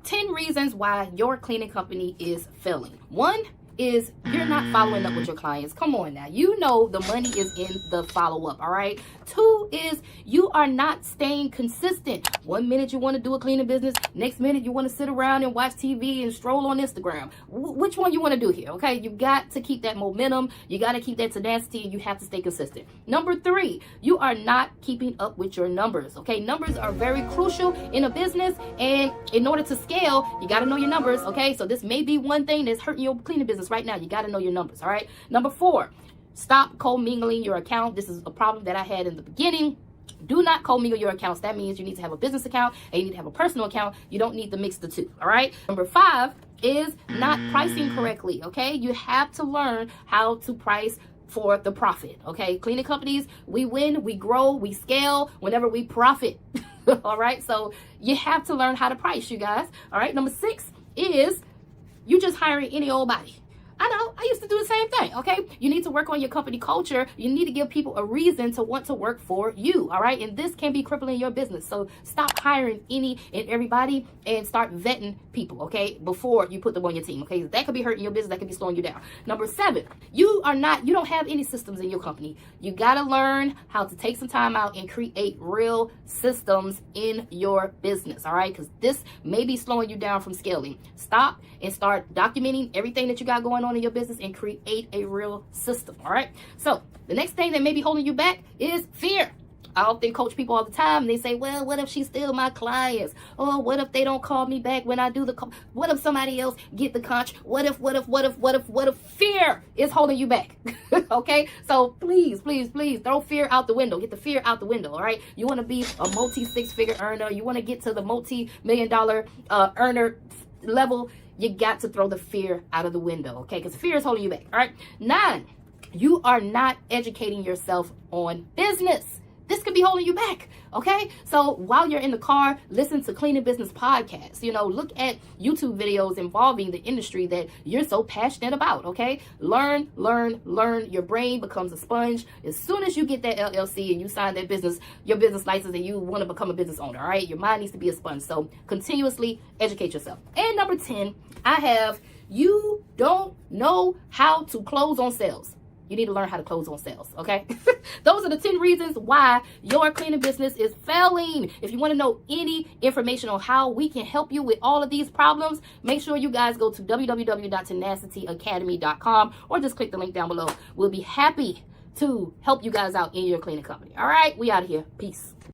10 reasons why your cleaning company is failing. One is you're not following up with your clients. Come on now. You know the money is in the follow-up, all right? 2 is you are not staying consistent. 1 minute you want to do a cleaning business, next minute you want to sit around and watch TV and stroll on Instagram. Which one you want to do here, okay? You got to keep that momentum. You got to keep that tenacity, and you have to stay consistent. Number 3, you are not keeping up with your numbers, okay? Numbers are very crucial in a business, and in order to scale, you got to know your numbers, okay? So this may be one thing that's hurting your cleaning business right now. You got to know your numbers, all right? Number 4, stop commingling your account. This is a problem that I had in the beginning. Do not commingle your accounts. That means you need to have a business account and you need to have a personal account. You don't need to mix the two, all right? Number 5 is not pricing correctly, okay? You have to learn how to price for the profit, okay? Cleaning companies, we win, we grow, we scale whenever we profit, all right? So you have to learn how to price, you guys, all right? Number 6 is you just hiring any old body. I know, I used to do the same thing, okay? You need to work on your company culture. You need to give people a reason to want to work for you, all right? And this can be crippling your business. So stop hiring any and everybody and start vetting people, okay? Before you put them on your team, okay? That could be hurting your business. That could be slowing you down. Number 7, you don't have any systems in your company. You got to learn how to take some time out and create real systems in your business, all right? Because this may be slowing you down from scaling. Stop and start documenting everything that you got going on in your business and create a real system, all right? So the next thing that may be holding you back is fear. I often coach people all the time. They say, well, what if she's still my clients? Oh, what if they don't call me back when I do the call? What if somebody else get the contract? What if fear is holding you back? Okay, so please throw fear out the window. Get the fear out the window, all right? You want to be a multi-6-figure earner. You want to get to the multi-million-dollar earner level. You got to throw the fear out of the window, okay? Because fear is holding you back, all right? 9, you are not educating yourself on business. This could be holding you back, okay? So while you're in the car, listen to Cleaning Business podcasts. Look at YouTube videos involving the industry that you're so passionate about, okay? Learn. Your brain becomes a sponge. As soon as you get that LLC and you sign that your business license, and you want to become a business owner, all right? Your mind needs to be a sponge. So continuously educate yourself. And number 10, you don't know how to close on sales. You need to learn how to close on sales, okay? Those are the 10 reasons why your cleaning business is failing. If you want to know any information on how we can help you with all of these problems, make sure you guys go to www.tenacity.academy.com or just click the link down below. We'll be happy to help you guys out in your cleaning company. All right, we out of here. Peace.